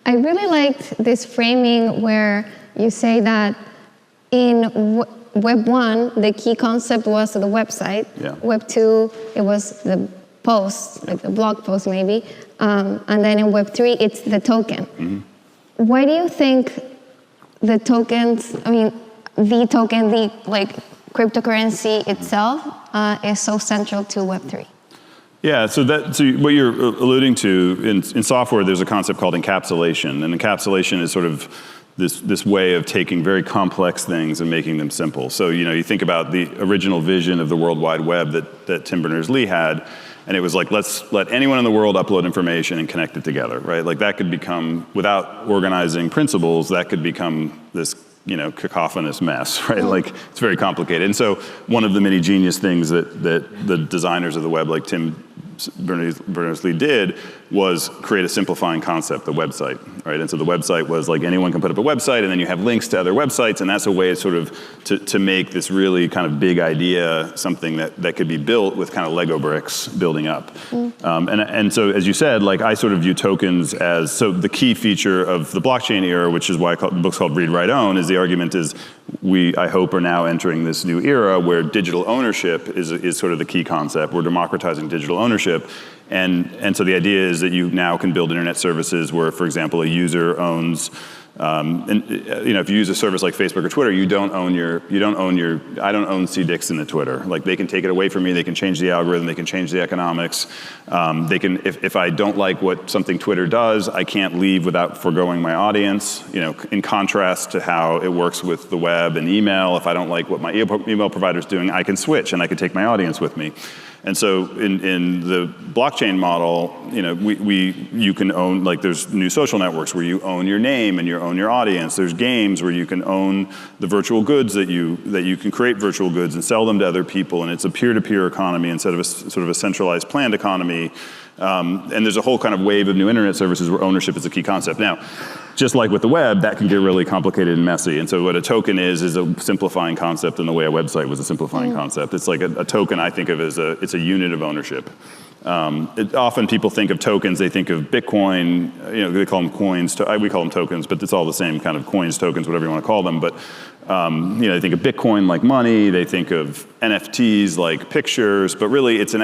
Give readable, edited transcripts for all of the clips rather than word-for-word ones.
I really liked this framing where you say that in Web 1, the key concept was the website. Yeah. Web 2, it was the post, like the blog post maybe. And then in Web 3, it's the token. Mm-hmm. Why do you think the tokens, the token, the cryptocurrency itself is so central to Web 3? Yeah, so what you're alluding to, in software, there's a concept called encapsulation. And encapsulation is sort of this way of taking very complex things and making them simple. So, you think about the original vision of the World Wide Web that Tim Berners-Lee had, and it was like, let's let anyone in the world upload information and connect it together, right? Like that could become, without organizing principles, that could become this cacophonous mess, right? Like it's very complicated. And so one of the many genius things that the designers of the web, like Tim Berners-Lee did, was create a simplifying concept, the website, right? And so the website was like anyone can put up a website, and then you have links to other websites, and that's a way sort of to make this really kind of big idea something that could be built with kind of Lego bricks building up. And so as you said, like I sort of view tokens as, so the key feature of the blockchain era, which is why the book's called Read, Write, Own, is the argument is I hope, are now entering this new era where digital ownership is sort of the key concept. We're democratizing digital ownership. And so the idea is that you now can build internet services where, for example, a user owns, if you use a service like Facebook or Twitter, I don't own C. Dixon at Twitter. Like they can take it away from me, they can change the algorithm, they can change the economics. They can, if I don't like what something Twitter does, I can't leave without foregoing my audience, in contrast to how it works with the web and email. If I don't like what my email provider is doing, I can switch and I can take my audience with me. And so in the blockchain model, you can own, like there's new social networks where you own your name and you own your audience. There's games where you can own the virtual goods that you can create virtual goods and sell them to other people. And it's a peer-to-peer economy instead of a sort of a centralized planned economy. And there's a whole kind of wave of new internet services where ownership is a key concept. Now, just like with the web, that can get really complicated and messy. And so what a token is a simplifying concept in the way a website was a simplifying concept. It's like a token I think of as it's a unit of ownership. Often people think of tokens, they think of Bitcoin, they call them coins, we call them tokens, but it's all the same kind of coins, tokens, whatever you want to call them. But they think of Bitcoin like money, they think of NFTs like pictures, but really it's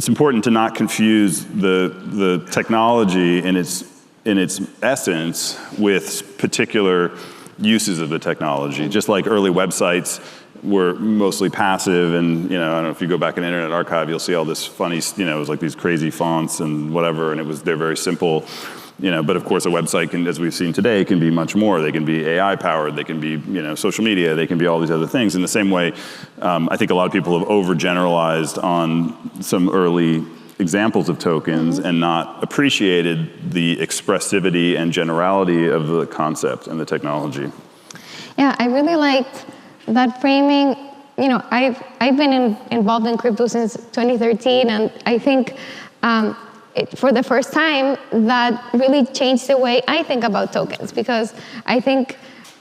important to not confuse the technology in its essence with particular uses of the technology. Just like early websites were mostly passive, and I don't know if you go back in Internet Archive, you'll see all this funny, it was like these crazy fonts and whatever, and they're very simple. But of course a website can, as we've seen today, can be much more. They can be AI powered, they can be, social media, they can be all these other things. In the same way, I think a lot of people have overgeneralized on some early examples of tokens and not appreciated the expressivity and generality of the concept and the technology. Yeah, I really liked that framing. I've been involved in crypto since 2013, and I think for the first time, that really changed the way I think about tokens, because I think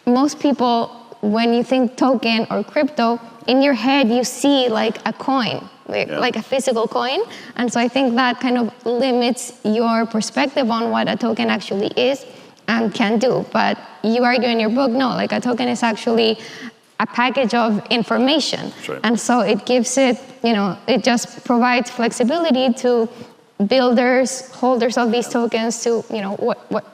most people, when you think token or crypto, in your head you see like a coin, like a physical coin. And so I think that kind of limits your perspective on what a token actually is and can do. But you argue in your book, no, like a token is actually a package of information. Right. And so it gives it, it just provides flexibility to builders, holders of these tokens to, what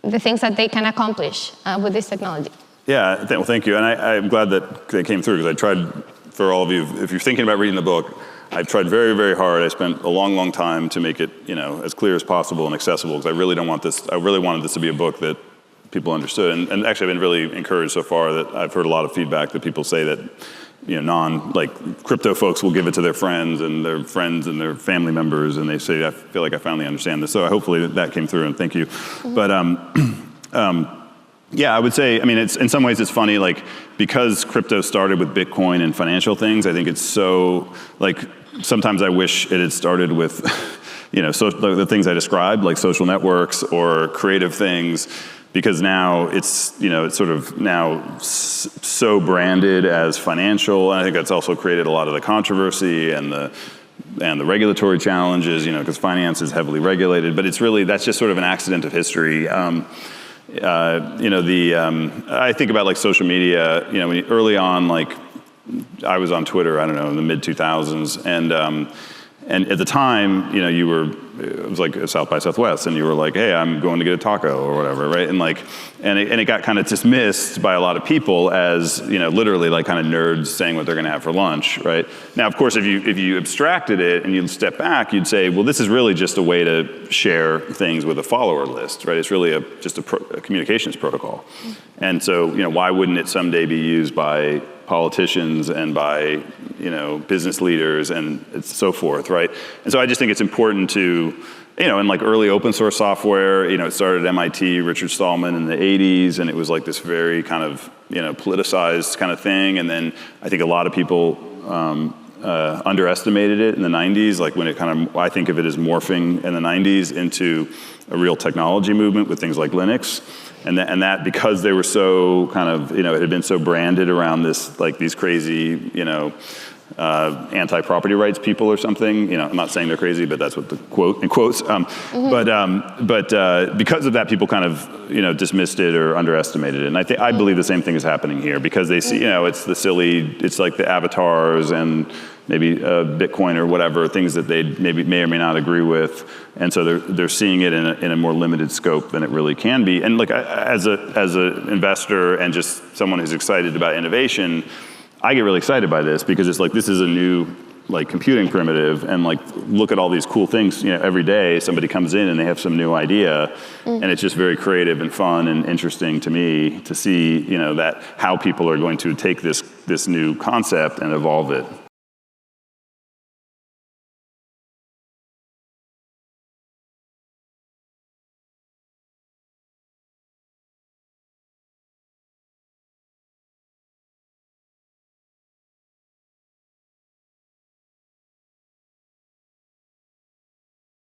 the things that they can accomplish with this technology. Yeah, well, thank you. And I'm glad that they came through, because I tried, for all of you, if you're thinking about reading the book, I've tried very, very hard. I spent a long, long time to make it, as clear as possible and accessible, because I really wanted this to be a book that people understood. And actually, I've been really encouraged so far that I've heard a lot of feedback that people say that, crypto folks will give it to their friends and their family members, and they say, I feel like I finally understand this. So hopefully that came through, and thank you. But yeah, I would say, it's in some ways it's funny, like, because crypto started with Bitcoin and financial things, I think it's so, sometimes I wish it had started with, the things I described, like social networks or creative things, because now it's sort of now so branded as financial, and I think that's also created a lot of the controversy and the and the regulatory challenges, because finance is heavily regulated, but it's really, that's just sort of an accident of history. I think about like social media, when early on, like I was on Twitter, I don't know, in the mid 2000s, and at the time, it was like South by Southwest, and you were like, hey, I'm going to get a taco or whatever, right? And it got kind of dismissed by a lot of people as, literally like kind of nerds saying what they're going to have for lunch, right? Now, of course, if you abstracted it and you step back, you'd say, well, this is really just a way to share things with a follower list, right? It's really just a communications protocol. And so, why wouldn't it someday be used by politicians and by business leaders and so forth, right? And so I just think it's important to, in like early open source software, it started at MIT, Richard Stallman in the 80s, and it was like this very kind of politicized kind of thing. And then I think a lot of people underestimated it in the 90s, like when it kind of, I think of it as morphing in the 90s into a real technology movement with things like Linux. And that because they were so kind of, it had been so branded around this, like these crazy, anti-property rights people or something. I'm not saying they're crazy, but that's what the quote in quotes. But because of that, people kind of, dismissed it or underestimated it. And I believe the same thing is happening here because they see, it's the silly, it's like the avatars and maybe Bitcoin or whatever, things that they may or may not agree with. And so they're seeing it in a more limited scope than it really can be. And look, as an investor and just someone who's excited about innovation, I get really excited by this because it's like, this is a new like computing primitive, and like, look at all these cool things, every day somebody comes in and they have some new idea, and it's just very creative and fun and interesting to me to see, that how people are going to take this new concept and evolve it.